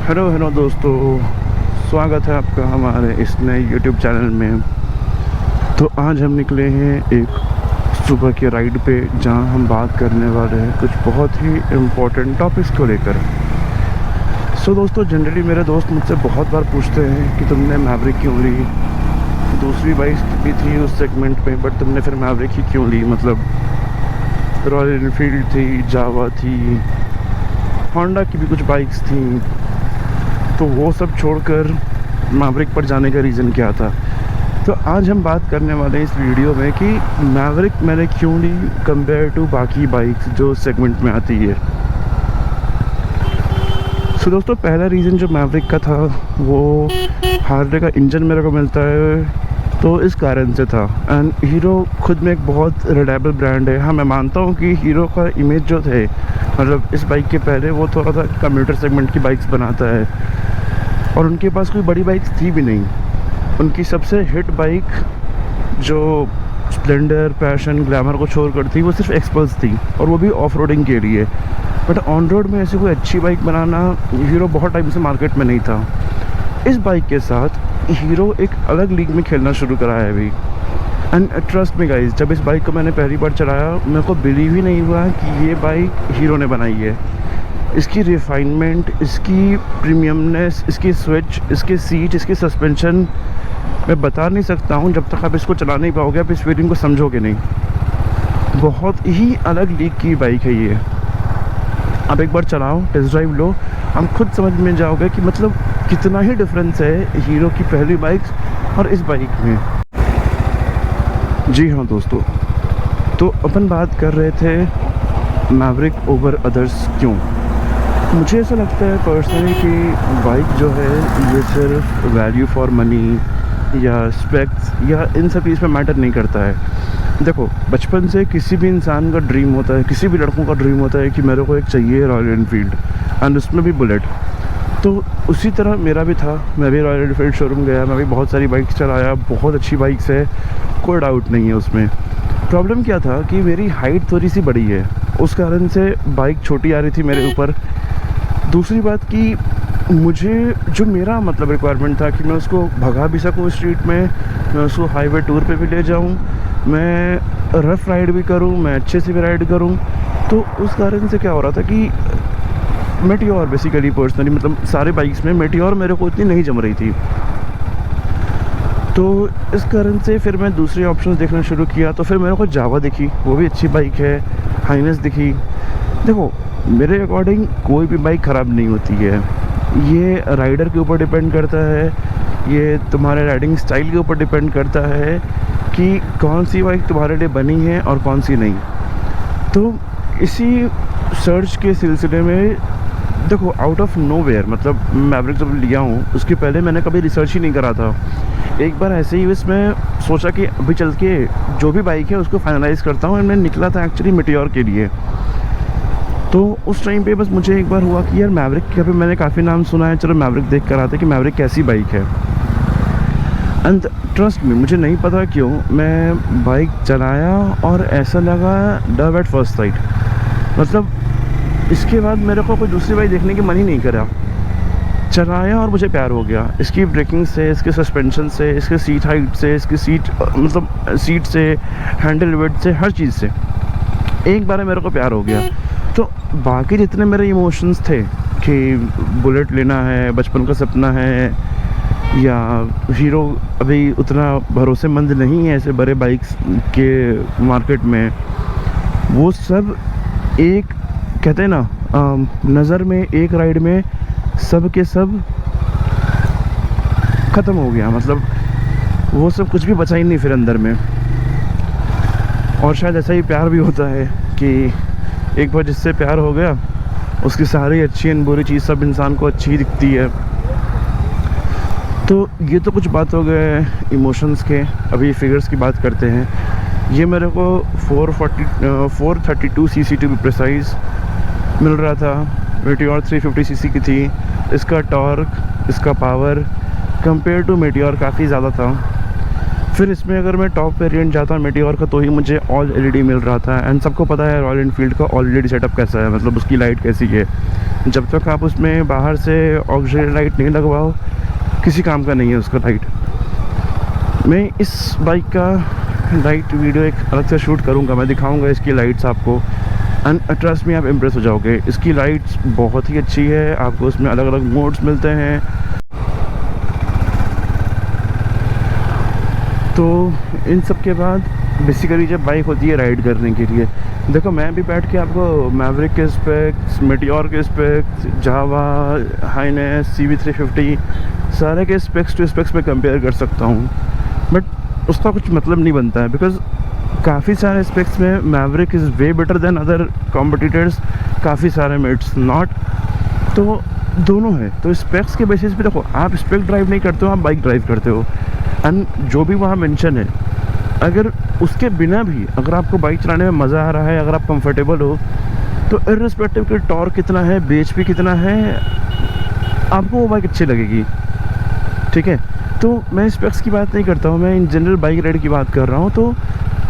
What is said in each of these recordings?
Hello दोस्तों, स्वागत है आपका हमारे इस नए YouTube चैनल में। तो आज हम निकले हैं एक सुबह के राइड पे, जहां हम बात करने वाले हैं कुछ बहुत ही इम्पोर्टेंट टॉपिक्स को लेकर। सो दोस्तों, जनरली मेरे दोस्त मुझसे बहुत बार पूछते हैं कि तुमने मैवरिक क्यों ली। दूसरी बाइक भी थी उस सेगमेंट में, बट तुमने फिर मैवरिक ही क्यों ली। मतलब रॉयल एनफील्ड थी, जावा थी, होंडा की भी कुछ बाइक्स थी, तो वो सब छोड़कर मैवरिक पर जाने का रीज़न क्या था। तो आज हम बात करने वाले हैं इस वीडियो में कि मैवरिक मैंने क्यों ली कंपेयर टू बाकी बाइक्स जो सेगमेंट में आती है। सो दोस्तों, पहला रीज़न जो मैवरिक का था वो हार्ले का इंजन मेरे को मिलता है, तो इस कारण से था। एंड हीरो खुद में एक बहुत रिलायबल ब्रांड है। हाँ, मैं मानता हूँ कि हीरो का इमेज जो थे, मतलब इस बाइक के पहले वो थोड़ा सा कम्यूटर सेगमेंट की बाइक्स बनाता है, और उनके पास कोई बड़ी बाइक्स थी भी नहीं। उनकी सबसे हिट बाइक जो स्प्लेंडर, पैशन, ग्लैमर को छोड़ कर थी, वो सिर्फ एक्सपल्स थी, और वो भी ऑफ रोडिंग के लिए। बट ऑन रोड में ऐसी कोई अच्छी बाइक बनाना हीरो बहुत टाइम से मार्केट में नहीं था। इस बाइक के साथ हीरो एक अलग लीग में खेलना शुरू करा है अभी। एंड ट्रस्ट मी गाइज, जब इस बाइक को मैंने पहली बार चलाया, मेरे को बिलीव ही नहीं हुआ कि ये बाइक हीरो ने बनाई है। इसकी रिफाइनमेंट, इसकी प्रीमियमनेस, इसकी स्विच, इसके सीट, इसकी सस्पेंशन, मैं बता नहीं सकता हूँ। जब तक आप इसको चला नहीं पाओगे, आप इस फीलिंग को समझोगे नहीं। बहुत ही अलग लीग की बाइक है ये। आप एक बार चलाओ, टेस्ट ड्राइव लो, हम खुद समझ में जाओगे कि मतलब कितना ही डिफरेंस है हीरो की पहली बाइक्स और इस बाइक में। जी हाँ दोस्तों, तो अपन बात कर रहे थे मैवरिक ओवर अदर्स क्यों। मुझे ऐसा लगता है पर्सनली कि बाइक जो है ये सिर्फ वैल्यू फॉर मनी या स्पेक्स या इन सब चीज़ पे मैटर नहीं करता है। देखो, बचपन से किसी भी इंसान का ड्रीम होता है, किसी भी लड़कों का ड्रीम होता है कि मेरे को एक चाहिए रॉयल एनफील्ड, एंड उसमें भी बुलेट। तो उसी तरह मेरा भी था। मैं भी रॉयल एनफील्ड शोरूम गया, मैं भी बहुत सारी बाइक्स चलाया, बहुत अच्छी बाइक्स है, कोई डाउट नहीं है उसमें। प्रॉब्लम क्या था कि मेरी हाइट थोड़ी सी बड़ी है, उस कारण से बाइक छोटी आ रही थी मेरे ऊपर। दूसरी बात कि मुझे जो मेरा मतलब रिक्वायरमेंट था कि मैं उसको भगा भी सकूं स्ट्रीट में, मैं उसको हाईवे टूर पे भी ले जाऊं, मैं रफ़ राइड भी करूं, मैं अच्छे से भी राइड करूं। तो उस कारण से क्या हो रहा था कि मेटियोर बेसिकली पर्सनली, मतलब सारे बाइक्स में मेटियोर मेरे को इतनी नहीं जम रही थी। तो इस कारण से फिर मैं दूसरे ऑप्शंस देखना शुरू किया। तो फिर मेरे को जावा दिखी, वो भी अच्छी बाइक है। हाइनेस दिखी। देखो, मेरे अकॉर्डिंग कोई भी बाइक ख़राब नहीं होती है। ये राइडर के ऊपर डिपेंड करता है, ये तुम्हारे राइडिंग स्टाइल के ऊपर डिपेंड करता है कि कौन सी बाइक तुम्हारे लिए बनी है और कौन सी नहीं। तो इसी सर्च के सिलसिले में देखो, आउट ऑफ नोवेयर, मतलब मैवरिक जब लिया हूँ उसके पहले मैंने कभी रिसर्च ही नहीं करा था। एक बार ऐसे ही इसमें सोचा कि अभी चल के जो भी बाइक है उसको फाइनलाइज़ करता हूँ, एंड मैं निकला था एक्चुअली मेटियोर के लिए। तो उस टाइम पे बस मुझे एक बार हुआ कि यार मैवरिक के भी मैंने काफ़ी नाम सुना है, चलो मैवरिक देख कर आते कि मैवरिक कैसी बाइक है। एंड ट्रस्ट मी, मुझे नहीं पता क्यों मैं बाइक चलाया और ऐसा लगा डव एट फर्स्ट साइट। मतलब इसके बाद मेरे को कोई दूसरी बाइक देखने की मन ही नहीं करा। चलाया और मुझे प्यार हो गया इसकी ब्रेकिंग से, इसके सस्पेंशन से, इसके सीट हाइट से, इसकी सीट मतलब सीट से, हैंडल वेट से, हर चीज़ से एक बार मेरे को प्यार हो गया। तो बाकी जितने मेरे इमोशंस थे कि बुलेट लेना है, बचपन का सपना है, या हीरो अभी उतना भरोसेमंद नहीं है ऐसे बड़े बाइक्स के मार्केट में, वो सब एक कहते हैं ना नज़र में, एक राइड में सब के सब ख़त्म हो गया। मतलब वो सब कुछ भी बचा ही नहीं फिर अंदर में। और शायद ऐसा ही प्यार भी होता है कि एक बार जिससे प्यार हो गया, उसकी सारी अच्छी एंड बुरी चीज़ सब इंसान को अच्छी ही दिखती है। तो ये तो कुछ बात हो गए इमोशंस के। अभी फिगर्स की बात करते हैं। ये मेरे को 432 सीसी टू बी प्रिसाइज मिल रहा था। मेटियोर 350 सीसी की थी। इसका टॉर्क, इसका पावर कंपेयर टू मेटियोर काफ़ी ज़्यादा था। फिर इसमें अगर मैं टॉप वेरिएंट जाता मेटियोर का, तो ही मुझे ऑल एलईडी मिल रहा था। एंड सबको पता है रॉयल एनफील्ड का ऑल एलईडी सेटअप कैसा है, मतलब उसकी लाइट कैसी है। जब तक आप उसमें बाहर से ऑक्सीजन लाइट नहीं लगवाओ, किसी काम का नहीं है उसका लाइट। मैं इस बाइक का लाइट वीडियो एक अलग से शूट करूँगा, मैं दिखाऊँगा इसकी लाइट्स आपको, एंड ट्रस्ट में आप इम्प्रेस हो जाओगे। इसकी लाइट्स बहुत ही अच्छी है, आपको उसमें अलग अलग मोड्स मिलते हैं। तो इन सब के बाद बेसिकली जब बाइक होती है राइड करने के लिए, देखो मैं भी बैठ के आपको मैवरिक के स्पेक्स, मेटियोर के स्पेक्स, जावा, हाइनेस, CV350 सारे के स्पेक्स टू स्पेक्स में कंपेयर कर सकता हूँ, बट उसका कुछ मतलब नहीं बनता है, बिकॉज़ काफ़ी सारे स्पेक्स में Maverick is way better than other competitors, काफ़ी सारे में इट्स नॉट। तो दोनों है, तो स्पेक्स के बेसिस पे देखो, आप स्पेक ड्राइव नहीं करते हो, आप बाइक ड्राइव करते हो, एंड जो भी वहाँ मेंशन है, अगर उसके बिना भी अगर आपको बाइक चलाने में मज़ा आ रहा है, अगर आप कंफर्टेबल हो, तो इर्रिस्पेक्टिव कि टॉर्क कितना है, BHP कितना है, आपको वो बाइक अच्छी लगेगी। ठीक है, तो मैं स्पेक्स की बात नहीं करता हूँ, मैं इन जनरल बाइक राइड की बात कर रहा हूँ। तो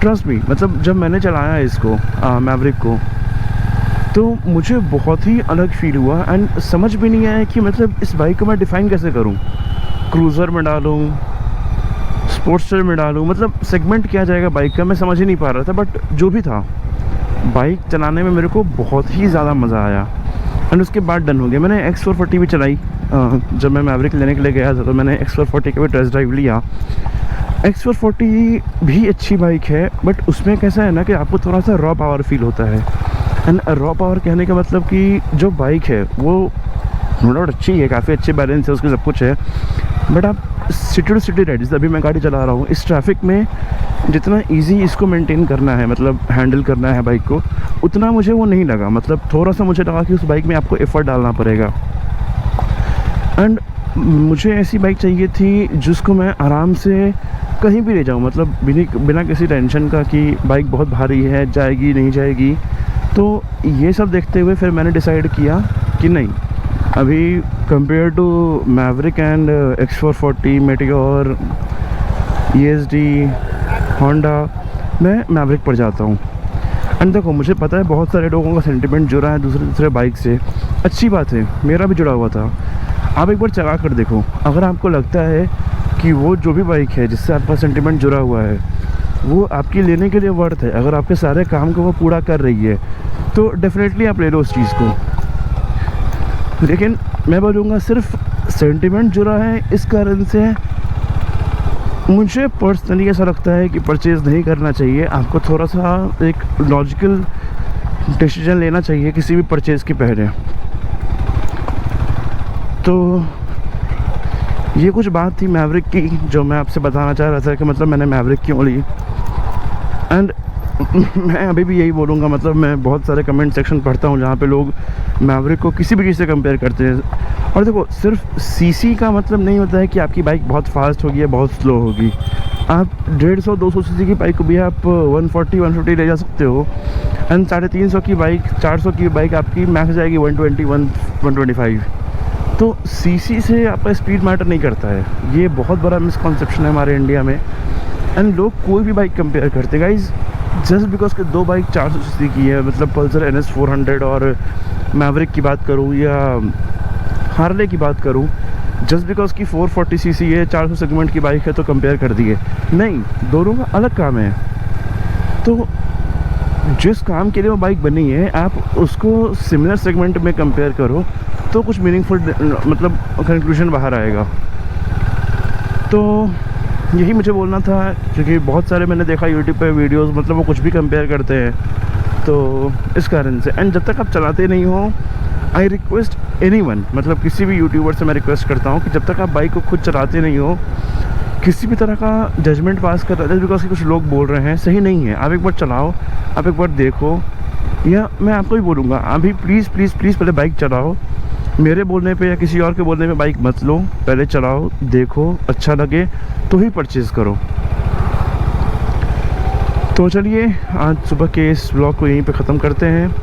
ट्रस्ट मी, मतलब जब मैंने चलाया इसको मैवरिक को, तो मुझे बहुत ही अलग फील हुआ, एंड समझ भी नहीं आया कि मतलब इस बाइक को मैं डिफ़ाइन कैसे करूँ, क्रूज़र में डालूँ, स्पोर्ट्सटर में डालूँ, मतलब सेगमेंट किया जाएगा बाइक का, मैं समझ ही नहीं पा रहा था। बट जो भी था, बाइक चलाने में मेरे को बहुत ही ज़्यादा मज़ा आया, एंड उसके बाद डन हो गया। मैंने X440 भी चलाई, जब मैं मैवरिक लेने के लिए गया था तो मैंने X440 का भी टेस्ट ड्राइव लिया। X440 भी अच्छी बाइक है, बट उसमें कैसा है ना कि आपको थोड़ा सा रॉ पावर फील होता है, एंड रॉ पावर कहने का मतलब कि जो बाइक है वो नो डाउट अच्छी है, काफ़ी अच्छे बैलेंस है उसके, सब कुछ है, बट आप सिटी टू सिटी राइड, जैसे अभी मैं गाड़ी चला रहा हूँ, इस ट्रैफिक में जितना इजी इसको मेंटेन करना है, मतलब हैंडल करना है बाइक को, उतना मुझे वो नहीं लगा। मतलब थोड़ा सा मुझे लगा कि उस बाइक में आपको एफर्ट डालना पड़ेगा, एंड मुझे ऐसी बाइक चाहिए थी जिसको मैं आराम से कहीं भी ले जाऊँ, मतलब बिना किसी टेंशन का कि बाइक बहुत भारी है, जाएगी नहीं जाएगी। तो ये सब देखते हुए फिर मैंने डिसाइड किया कि नहीं, अभी compare to Maverick and X440, Meteor, ESD, Honda, मैं मैवरिक पर जाता हूँ। एंड देखो, मुझे पता है बहुत सारे लोगों का सेंटिमेंट जुड़ा है दूसरे बाइक से, अच्छी बात है, मेरा भी जुड़ा हुआ था। आप एक बार चला कर देखो, अगर आपको लगता है कि वो जो भी बाइक है जिससे आपका सेंटिमेंट जुड़ा हुआ है वो आपकी लेने के लिए वर्थ है, अगर आपके सारे काम को वो पूरा कर रही है, तो डेफिनेटली आप ले लो उस चीज़ को। लेकिन मैं बोलूँगा सिर्फ सेंटिमेंट जुड़ा है, इस कारण से मुझे पर्सनली ऐसा लगता है कि परचेज़ नहीं करना चाहिए। आपको थोड़ा सा एक लॉजिकल डिसीजन लेना चाहिए किसी भी परचेज़ के पहले। तो ये कुछ बात थी मैवरिक की जो मैं आपसे बताना चाह रहा था कि मतलब मैंने मैवरिक क्यों ली। एंड मैं अभी भी यही बोलूँगा, मतलब मैं बहुत सारे कमेंट सेक्शन पढ़ता हूँ जहाँ पे लोग मैवरिक को किसी भी चीज़ से कंपेयर करते हैं। और देखो, सिर्फ सीसी का मतलब नहीं होता है कि आपकी बाइक बहुत फास्ट होगी या बहुत स्लो होगी। आप 150-200 सीसी की बाइक को भी आप 140-150 ले जा सकते हो, एंड 350 की बाइक, 400 की बाइक आपकी मैक्स जाएगी 120-125। तो सीसी से आपका स्पीड मैटर नहीं करता है, ये बहुत बड़ा मिसकॉन्सेप्शन है हमारे इंडिया में। एंड लोग कोई भी बाइक कंपेयर करते गाइज जस्ट बिकॉज के दो बाइक 400 सीसी की है, मतलब पल्सर NS 400 और मैवरिक की बात करूँ या हार्ले की बात करूँ, जस्ट बिकॉज की 440 सीसी है, 400 सेगमेंट की बाइक है तो कंपेयर कर दिए। नहीं, दोनों का अलग काम है। तो जिस काम के लिए वो बाइक बनी है आप उसको सिमिलर सेगमेंट में कंपेयर करो तो कुछ मीनिंगफुल मतलब कंक्लूजन बाहर आएगा। तो यही मुझे बोलना था, क्योंकि बहुत सारे मैंने देखा यूट्यूब पे वीडियोस, मतलब वो कुछ भी कंपेयर करते हैं, तो इस कारण से। एंड जब तक आप चलाते नहीं हो, आई रिक्वेस्ट एनीवन, मतलब किसी भी यूट्यूबर से मैं रिक्वेस्ट करता हूँ कि जब तक आप बाइक को खुद चलाते नहीं हो, किसी भी तरह का जजमेंट पास कर रहे हैं बिकॉज कुछ लोग बोल रहे हैं, सही नहीं है। आप एक बार चलाओ, आप एक बार देखो, या मैं आपको ही बोलूँगा अभी प्लीज़ प्लीज़ प्लीज़ पहले बाइक चलाओ, मेरे बोलने पे या किसी और के बोलने पे बाइक मत लो, पहले चलाओ, देखो, अच्छा लगे तो ही परचेज़ करो। तो चलिए आज सुबह के इस ब्लॉग को यहीं पे ख़त्म करते हैं।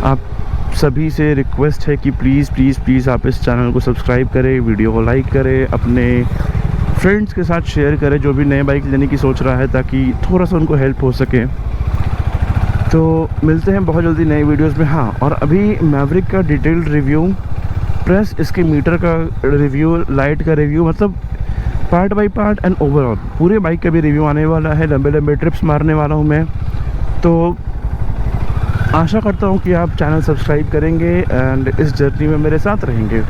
आप सभी से रिक्वेस्ट है कि प्लीज़ प्लीज़ प्लीज़ आप इस चैनल को सब्सक्राइब करें, वीडियो को लाइक करें, अपने फ्रेंड्स के साथ शेयर करें जो भी नए बाइक लेने की सोच रहा है, ताकि थोड़ा सा उनको हेल्प हो सके। तो मिलते हैं बहुत जल्दी नई वीडियोस में। हाँ, और अभी मैवरिक का डिटेल्ड रिव्यू प्लस इसके मीटर का रिव्यू, लाइट का रिव्यू, मतलब part by part and overall पूरे बाइक का भी रिव्यू आने वाला है। लंबे लंबे ट्रिप्स मारने वाला हूँ मैं, तो आशा करता हूँ कि आप चैनल सब्सक्राइब करेंगे एंड इस जर्नी में मेरे साथ रहेंगे।